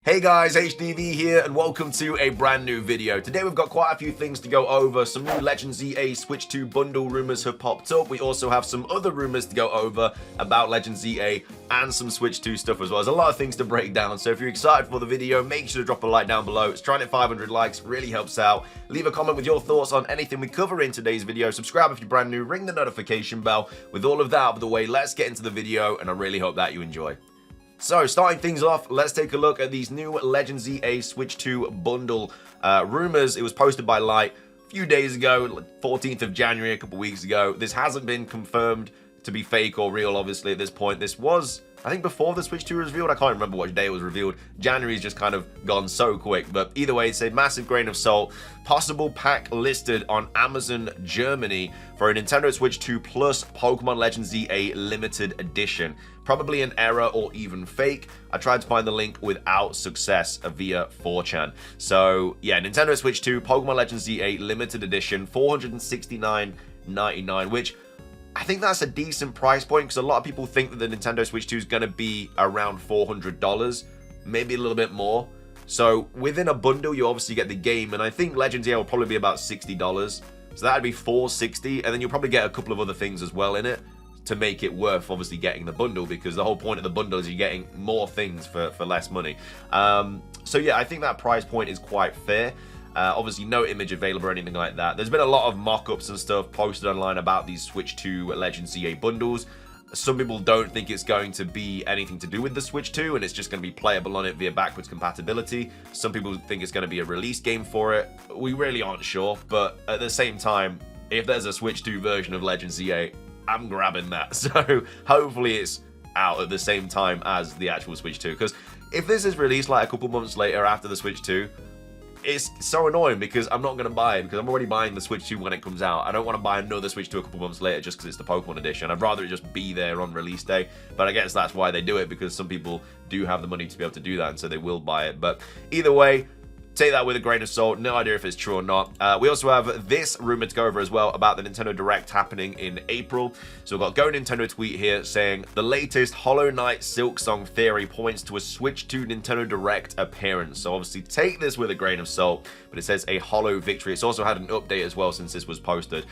Hey guys, HDV here and welcome to a brand new video. Today we've got quite a few things to go over. Some new Legends EA Switch 2 bundle rumors have popped up. We also have some other rumors to go over about Legends EA and some Switch 2 stuff as well. There's a lot of things to break down, so if you're excited for the video, make sure to drop a like down below. It's trying to hit 500 likes, really helps out. Leave a comment with your thoughts on anything we cover in today's video. Subscribe if you're brand new, ring the notification bell. With all of that out of the way, let's get into the video and I really hope that you enjoy. So, starting things off, let's take a look at these new Legends EA Switch 2 bundle rumors. It was posted by Light a few days ago, 14th of January, a couple weeks ago. This hasn't been confirmed to be fake or real, obviously, at this point. This was, I think, before the Switch 2 was revealed. I can't remember what day it was revealed. January's just kind of gone so quick. But either way, it's a massive grain of salt. Possible pack listed on Amazon Germany for a Nintendo Switch 2 Plus Pokémon Legends EA Limited Edition. Probably an error or even fake. I tried to find the link without success via 4chan. So yeah, Nintendo Switch 2 Pokémon Legends EA Limited Edition, $469.99, which I think that's a decent price point because a lot of people think that the Nintendo Switch 2 is going to be around $400, maybe a little bit more. So within a bundle, you obviously get the game, and I think Legends EA will probably be about $60. So that'd be $460, and then you'll probably get a couple of other things as well in it to make it worth obviously getting the bundle, because the whole point of the bundle is you're getting more things for less money. So yeah, I think that price point is quite fair. Obviously no image available or anything like that. There's been a lot of mock-ups and stuff posted online about these Switch 2 Legends EA bundles. Some people don't think it's going to be anything to do with the Switch 2 and it's just going to be playable on it via backwards compatibility. Some people think it's going to be a release game for it. We really aren't sure, but at the same time, if there's a Switch 2 version of Legends EA, I'm grabbing that. So hopefully it's out at the same time as the actual Switch 2, because if this is released like a couple months later after the Switch 2, it's so annoying because I'm not going to buy it because I'm already buying the Switch 2 when it comes out. I don't want to buy another Switch 2 a couple months later just because it's the Pokemon edition. I'd rather it just be there on release day, but I guess that's why they do it, because some people do have the money to be able to do that, and so they will buy it. But either way, take that with a grain of salt. No idea if it's true or not. We also have this rumor to go over as well about the Nintendo Direct happening in April. So we've got Go Nintendo tweet here saying the latest Hollow Knight Silksong theory points to a Switch 2 Nintendo Direct appearance. So obviously take this with a grain of salt, but it says a hollow victory. It's also had an update as well since this was posted.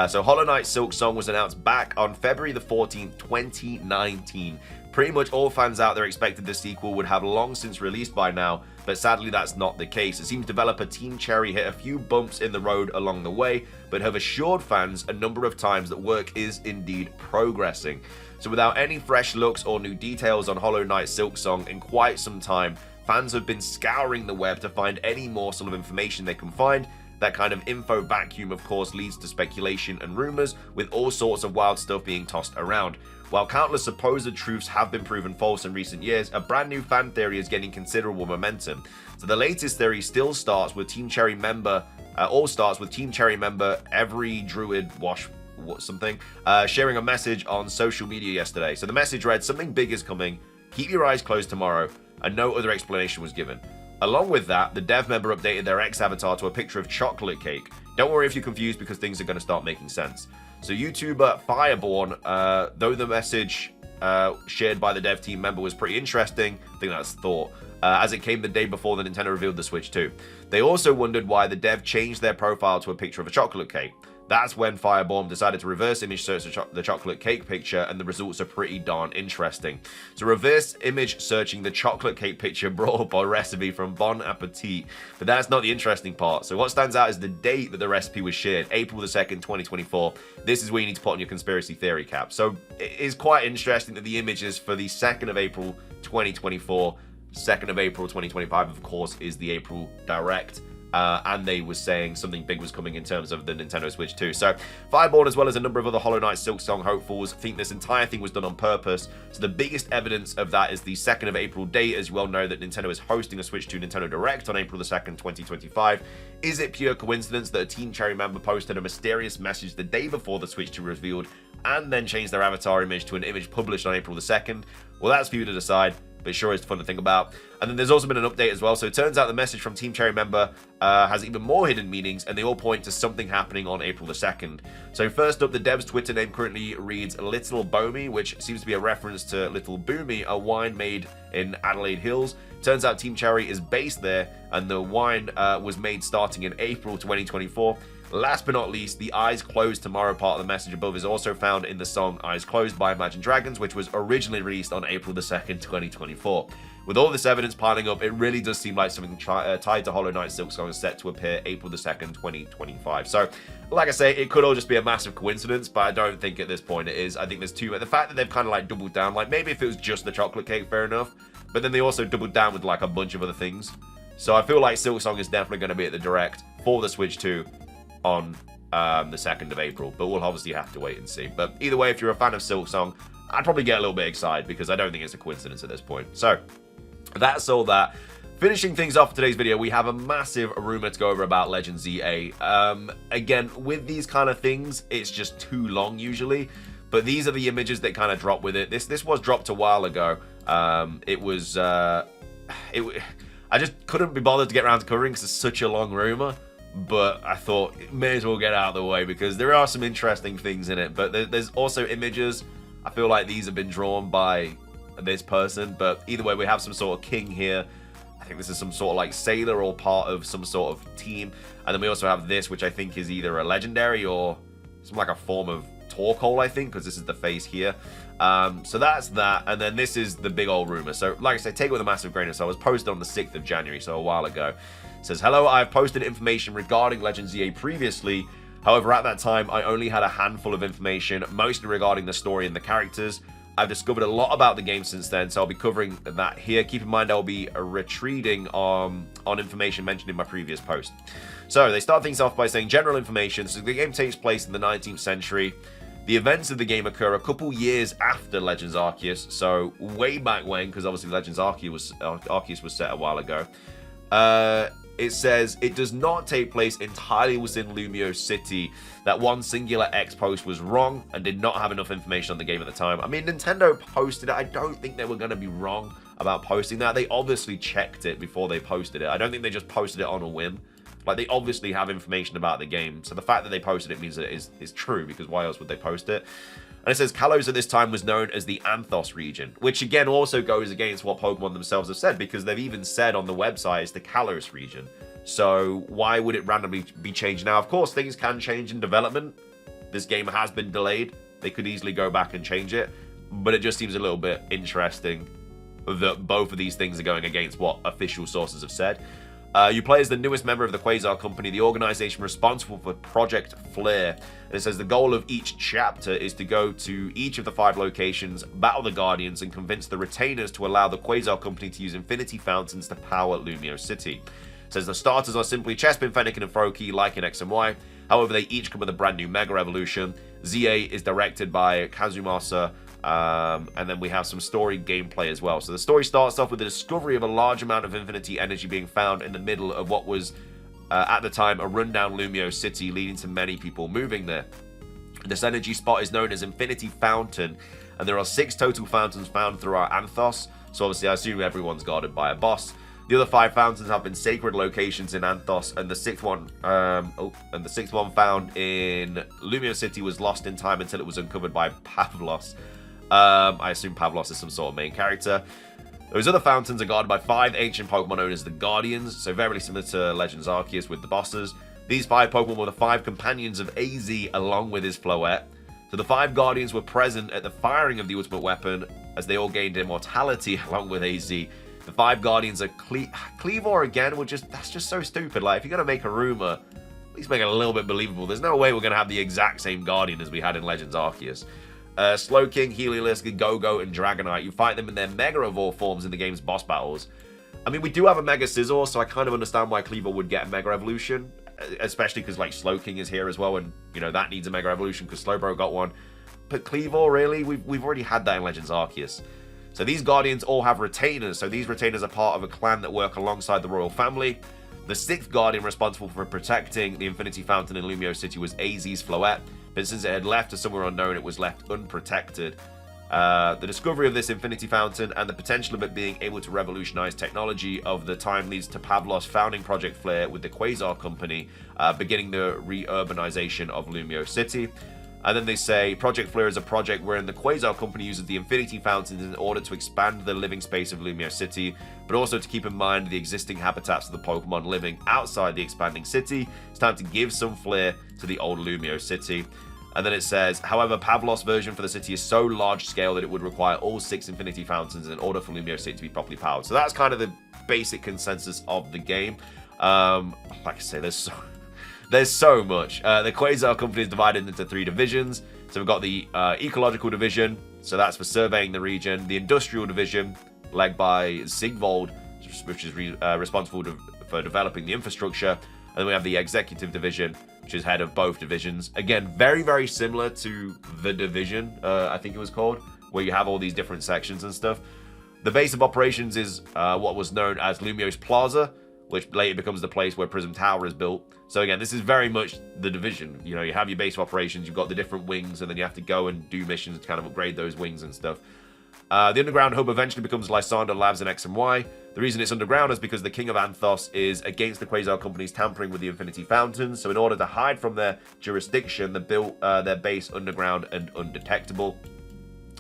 So Hollow Knight Silksong was announced back on February the 14th, 2019. Pretty much all fans out there expected the sequel would have long since released by now, but sadly that's not the case. It seems developer Team Cherry hit a few bumps in the road along the way, but have assured fans a number of times that work is indeed progressing. So without any fresh looks or new details on Hollow Knight Silksong in quite some time, fans have been scouring the web to find any morsel of information they can find. That kind of info vacuum, of course, leads to speculation and rumors, with all sorts of wild stuff being tossed around. While countless supposed truths have been proven false in recent years, a brand new fan theory is gaining considerable momentum. So the latest theory still starts with Team Cherry member, Every Druid Wash something, sharing a message on social media yesterday. So the message read, "Something big is coming. Keep your eyes closed tomorrow," and no other explanation was given. Along with that, the dev member updated their X-avatar to a picture of chocolate cake. Don't worry if you're confused, because things are going to start making sense. So YouTuber Fireborn, though the message shared by the dev team member was pretty interesting, I think that's thought, as it came the day before the Nintendo revealed the Switch 2. They also wondered why the dev changed their profile to a picture of a chocolate cake. That's when Fireborn decided to reverse image search the chocolate cake picture, and the results are pretty darn interesting. So reverse image searching the chocolate cake picture brought up a recipe from Bon Appetit, but that's not the interesting part. So what stands out is the date that the recipe was shared, April the 2nd, 2024. This is where you need to put on your conspiracy theory cap. So it is quite interesting that the image is for the 2nd of April, 2024. 2nd of April, 2025, of course, is the April Direct. And they were saying something big was coming in terms of the Nintendo Switch 2. So Fireborn, as well as a number of other Hollow Knight Silksong hopefuls, think this entire thing was done on purpose. So the biggest evidence of that is the 2nd of April date, as you well know that Nintendo is hosting a Switch 2 Nintendo Direct on April the 2nd, 2025. Is it pure coincidence that a Team Cherry member posted a mysterious message the day before the Switch 2 revealed and then changed their avatar image to an image published on April the 2nd? Well, that's for you to decide. but it sure is fun to think about. And then there's also been an update as well. So it turns out the message from Team Cherry member has even more hidden meanings, and they all point to something happening on April the 2nd. So first up, the dev's Twitter name currently reads Little Bomy, which seems to be a reference to Little Boomy, a wine made in Adelaide Hills. Turns out Team Cherry is based there, and the wine was made starting in April 2024. Last but not least, the Eyes Closed Tomorrow part of the message above is also found in the song Eyes Closed by Imagine Dragons, which was originally released on April the 2nd, 2024. With all this evidence piling up, it really does seem like something tied to Hollow Knight Silksong is set to appear April the 2nd, 2025. So, like I say, it could all just be a massive coincidence, but I don't think at this point it is. I think there's the fact that they've kind of like doubled down, like maybe if it was just the chocolate cake, fair enough, but then they also doubled down with like a bunch of other things. So I feel like Silksong is definitely going to be at the Direct for the Switch 2 on the 2nd of April, but we'll obviously have to wait and see. But either way, if you're a fan of Silksong, I'd probably get a little bit excited because I don't think it's a coincidence at this point. So that's all that. Finishing things off for today's video, we have a massive rumor to go over about Legend ZA. Again, with these kind of things, it's just too long usually, but these are the images that kind of drop with it. This was dropped a while ago. I just couldn't be bothered to get around to covering because it's such a long rumor. But I thought it may as well get out of the way because there are some interesting things in it. But there's also images. I feel like these have been drawn by this person. But either way, we have some sort of king here. I think this is some sort of like sailor or part of some sort of team. And then we also have this, which I think is either a legendary or some like a form of Torkoal, I think, because this is the face here. So that's that. And then this is the big old rumor. So like I said, take it with a massive grain of salt. It was posted on the 6th of January, so a while ago. It says, hello, I have posted information regarding Legend ZA previously. However, at that time, I only had a handful of information, mostly regarding the story and the characters. I've discovered a lot about the game since then, so I'll be covering that here. Keep in mind, I'll be retreating on information mentioned in my previous post. So they start things off by saying general information. So the game takes place in the 19th century. The events of the game occur a couple years after Legends Arceus, so way back when, because obviously Legends Arceus was set a while ago. It says it does not take place entirely within Lumiose City. That one singular X post was wrong and did not have enough information on the game at the time. I mean, Nintendo posted it. I don't think they were going to be wrong about posting that. They obviously checked it before they posted it. I don't think they just posted it on a whim. Like, they obviously have information about the game. So the fact that they posted it means that it is true, because why else would they post it? And it says Kalos at this time was known as the Anthos region, which again also goes against what Pokemon themselves have said, because they've even said on the website it's the Kalos region. So why would it randomly be changed now? Of course, things can change in development. This game has been delayed. They could easily go back and change it. But it just seems a little bit interesting that both of these things are going against what official sources have said. You play as the newest member of the Quasar Company, the organization responsible for Project Flare. And it says the goal of each chapter is to go to each of the 5 locations, battle the Guardians, and convince the retainers to allow the Quasar Company to use Infinity Fountains to power Lumiose City. It says the starters are simply Chespin, Fennekin, and Froakie, like in X and Y. However, they each come with a brand new Mega Evolution. ZA is directed by Kazumasa. And then we have some story gameplay as well. So the story starts off with the discovery of a large amount of Infinity Energy being found in the middle of what was, at the time, a rundown Lumiose City, leading to many people moving there. This energy spot is known as Infinity Fountain, and there are 6 total fountains found throughout Anthos. So obviously, I assume everyone's guarded by a boss. The other 5 fountains have been sacred locations in Anthos, and the 6th one, found in Lumiose City was lost in time until it was uncovered by Pavlos. I assume Pavlos is some sort of main character. Those other fountains are guarded by 5 ancient Pokemon known as the Guardians, so very similar to Legends Arceus with the bosses. These 5 Pokemon were the 5 companions of AZ along with his Floette. So the 5 Guardians were present at the firing of the ultimate weapon, as they all gained immortality along with AZ. The 5 Guardians are Cleavor again, that's just so stupid. Like, if you're going to make a rumor, at least make it a little bit believable. There's no way we're going to have the exact same Guardian as we had in Legends Arceus. Slowking, Heliolisk, Go-Go, and Dragonite. You fight them in their Mega Evolved forms in the game's boss battles. I mean, we do have a Mega Scizor, so I kind of understand why Cleavor would get a Mega Evolution. Especially because, like, Slowking is here as well, and, you know, that needs a Mega Evolution because Slowbro got one. But Cleavor, really? We've already had that in Legends Arceus. So these Guardians all have retainers, so these retainers are part of a clan that work alongside the royal family. The 6th Guardian responsible for protecting the Infinity Fountain in Lumiose City was AZ's Floette, but since it had left to somewhere unknown, it was left unprotected. The discovery of this infinity fountain and the potential of it being able to revolutionize technology of the time leads to Pavlos founding Project Flare with the Quasar Company, beginning the re-urbanization of Lumiose City. And then they say, Project Flare is a project wherein the Quasar Company uses the infinity fountains in order to expand the living space of Lumiose City, but also to keep in mind the existing habitats of the Pokemon living outside the expanding city. It's time to give some flair to the old Lumiose City. And then it says, however, Pavlos' version for the city is so large scale that it would require all 6 infinity fountains in order for Lumiose City to be properly powered. So that's kind of the basic consensus of the game. Like I say, there's so much. The Quasar Company is divided into 3 divisions. So we've got the Ecological Division, so that's for surveying the region. The Industrial Division, led by Sigvold, which is responsible for developing the infrastructure. And then we have the Executive Division, which is head of both divisions. Again, very, very similar to The Division, I think it was called, where you have all these different sections and stuff. The base of operations is what was known as Lumiose Plaza, which later becomes the place where Prism Tower is built. So again, this is very much The Division. You know, you have your base of operations, you've got the different wings, and then you have to go and do missions to kind of upgrade those wings and stuff. The underground hub eventually becomes Lysander Labs in X and Y. The reason it's underground is because the King of Anthos is against the Quasar Company's tampering with the Infinity Fountains. So in order to hide from their jurisdiction, they built their base underground and undetectable.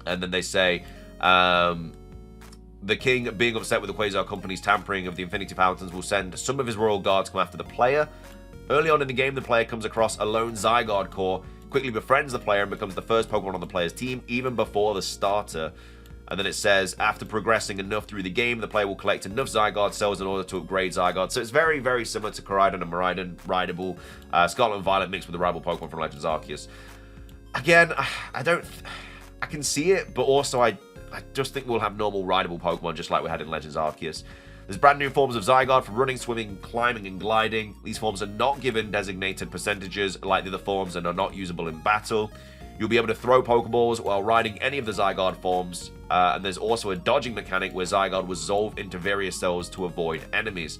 And then they say, the King, being upset with the Quasar Company's tampering of the Infinity Fountains, will send some of his royal guards to come after the player. Early on in the game, the player comes across a lone Zygarde core, quickly befriends the player and becomes the first Pokemon on the player's team, even before the starter. And then it says, after progressing enough through the game, the player will collect enough Zygarde cells in order to upgrade Zygarde. So it's very, very similar to Koraidon and Miraidon, rideable. Scarlet and Violet mixed with the rival Pokemon from Legends Arceus. Again, I can see it, but also I just think we'll have normal rideable Pokemon just like we had in Legends Arceus. There's brand new forms of Zygarde for running, swimming, climbing, and gliding. These forms are not given designated percentages like the other forms and are not usable in battle. You'll be able to throw Pokeballs while riding any of the Zygarde forms, and there's also a dodging mechanic where Zygarde will dissolve into various cells to avoid enemies.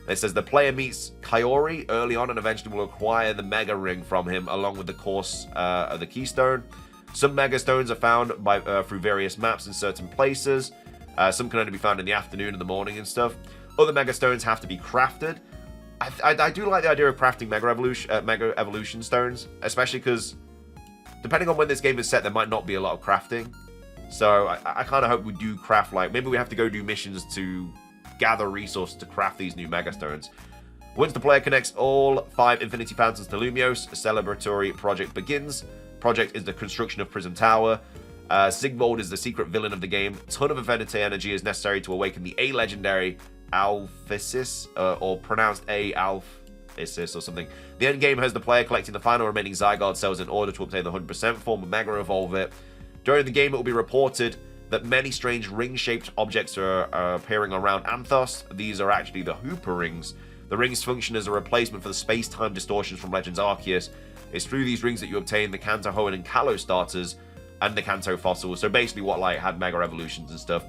It says the player meets Kaori early on and eventually will acquire the Mega Ring from him along with the course of the Keystone. Some Mega Stones are found through various maps in certain places. Some can only be found in the afternoon and the morning and stuff. Other Mega Stones have to be crafted. I do like the idea of crafting Mega Evolution Stones, especially because depending on when this game is set, there might not be a lot of crafting. So I kind of hope we do craft, like, maybe we have to go do missions to gather resources to craft these new Mega Stones. Once the player connects all 5 Infinity Fountains to Lumiose, a celebratory project begins. Project is the construction of Prism Tower. Sigvold is the secret villain of the game. A ton of Infinity energy is necessary to awaken the A-legendary Alphysis, or pronounced A-Alphysis or something. The end game has the player collecting the final remaining Zygarde cells in order to obtain the 100% form and Mega Evolve it. During the game, it will be reported that many strange ring-shaped objects are appearing around Anthos. These are actually the Hooper Rings. The rings function as a replacement for the space-time distortions from Legends Arceus. It's through these rings that you obtain the Kanto Hoenn and Kalos starters and the Kanto fossils. So basically what like had Mega Evolutions and stuff.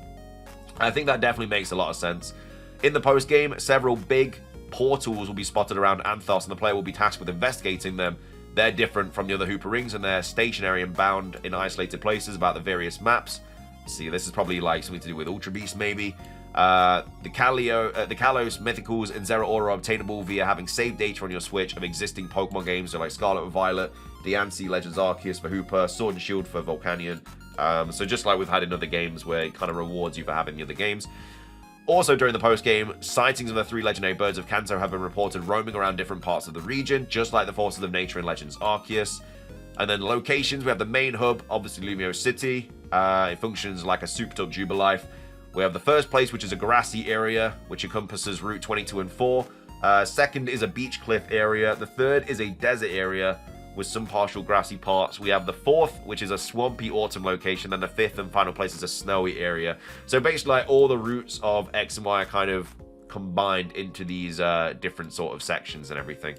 I think that definitely makes a lot of sense. In the post-game, several big portals will be spotted around Anthos and the player will be tasked with investigating them. They're different from the other Hooper Rings and they're stationary and bound in isolated places about the various maps. See, this is probably like something to do with Ultra Beast maybe. The Kalos, Mythicals, and Zeraora are obtainable via having saved data on your Switch of existing Pokemon games, so like Scarlet and Violet, Diancie, Legends Arceus for Hooper, Sword and Shield for Volcanion. So just like we've had in other games where it kind of rewards you for having the other games. Also during the post-game, sightings of the 3 legendary birds of Kanto have been reported roaming around different parts of the region, just like the forces of nature in Legends Arceus. And then locations, we have the main hub, obviously Lumiose City. It functions like a souped-up Jubilife. We have the first place, which is a grassy area, which encompasses Route 22 and 4. Second is a beach cliff area. The third is a desert area with some partial grassy parts. We have the fourth, which is a swampy autumn location. Then the fifth and final place is a snowy area. So basically, like, all the routes of X and Y are kind of combined into these different sort of sections and everything.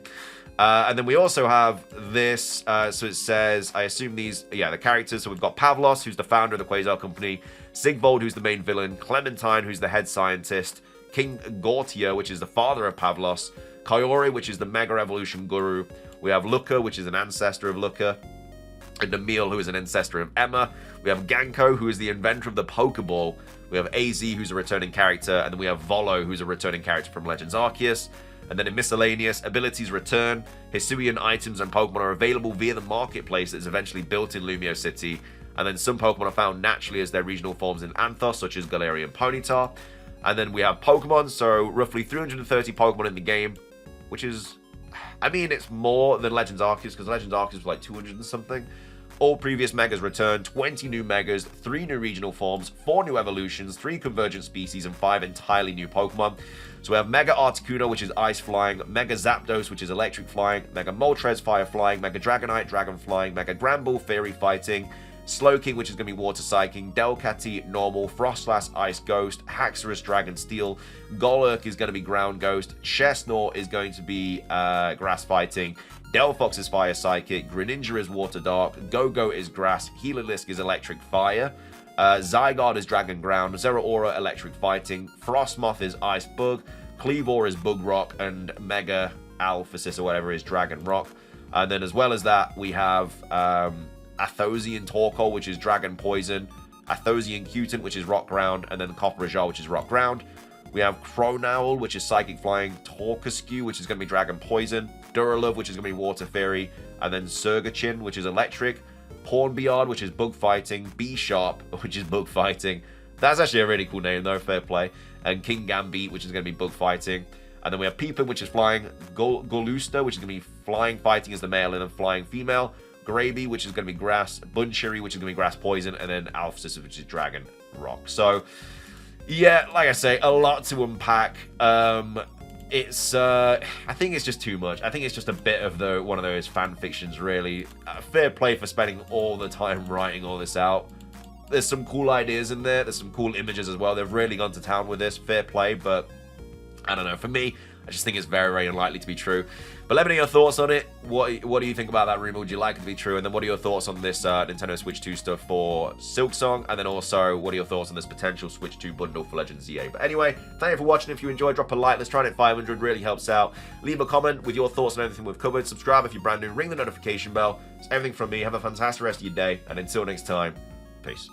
And then we also have this, so it says, I assume these, the characters. So we've got Pavlos, who's the founder of the Quasar Company, Sigvold, who's the main villain, Clementine, who's the head scientist, King Gortia, which is the father of Pavlos, Kaori, which is the Mega Evolution Guru. We have Luca, which is an ancestor of Luca. and Emil, who is an ancestor of Emma. We have Ganko, who is the inventor of the Pokeball. We have AZ, who's a returning character, and then we have Volo, who's a returning character from Legends Arceus. And then in miscellaneous, abilities return. Hisuian items and Pokemon are available via the marketplace that is eventually built in Lumiose City. And then some Pokemon are found naturally as their regional forms in Anthos, such as Galarian Ponyta. And then we have Pokemon, so roughly 330 Pokemon in the game, which is, I mean, it's more than Legends Arceus, because Legends Arceus was like 200 and something. All previous Megas return, 20 new Megas, 3 new regional forms, 4 new evolutions, 3 convergent species, and 5 entirely new Pokemon. So we have Mega Articuno, which is Ice Flying, Mega Zapdos, which is Electric Flying, Mega Moltres, Fire Flying, Mega Dragonite, Dragon Flying, Mega Granbull, Fairy Fighting, Slowking, which is going to be Water Psychic, Delcatty, Normal, Frostlass, Ice Ghost, Haxorus, Dragon Steel, Golurk is going to be Ground Ghost, Chestnut is going to be Grass Fighting, Delphox is Fire Psychic, Greninja is Water Dark, Go-Go is Grass, Heliolisk is Electric Fire, Zygarde is Dragon Ground, Zeraora Electric Fighting, Frostmoth is Ice Bug, Kleavor is Bug Rock, and Mega Alphasis or whatever is Dragon Rock. And then as well as that, we have Athosian Torkoal, which is Dragon Poison, Athosian Cutant, which is Rock Ground, and then Copperajar, which is Rock Ground. We have Cronowl, which is Psychic Flying, Torkaskew, which is going to be Dragon Poison, Duralove, which is going to be Water Fairy, and then Surgachin, which is Electric, Pornbeard, which is Bug Fighting, B-Sharp, which is Bug Fighting. That's actually a really cool name, though, fair play. And King Gambit, which is going to be Bug Fighting. And then we have Peepin, which is Flying, Golusta, which is going to be Flying Fighting as the male, and then Flying Female, Graby, which is going to be Grass, Bunchiri, which is going to be Grass Poison, and then Alphasis, which is Dragon Rock. So, yeah, like I say, a lot to unpack. I think it's just too much. I think it's just a bit of one of those fan fictions, really. Fair play for spending all the time writing all this out. There's some cool ideas in there. There's some cool images as well. They've really gone to town with this. Fair play, but I don't know. For me, I just think it's very, very unlikely to be true. But let me know your thoughts on it. What do you think about that rumor? Would you like it to be true? And then what are your thoughts on this Nintendo Switch 2 stuff for Silksong? And then also, what are your thoughts on this potential Switch 2 bundle for Legends ZA? But anyway, thank you for watching. If you enjoyed, drop a like. Let's try and hit 500. Really helps out. Leave a comment with your thoughts on everything we've covered. Subscribe if you're brand new. Ring the notification bell. It's everything from me. Have a fantastic rest of your day. And until next time, peace.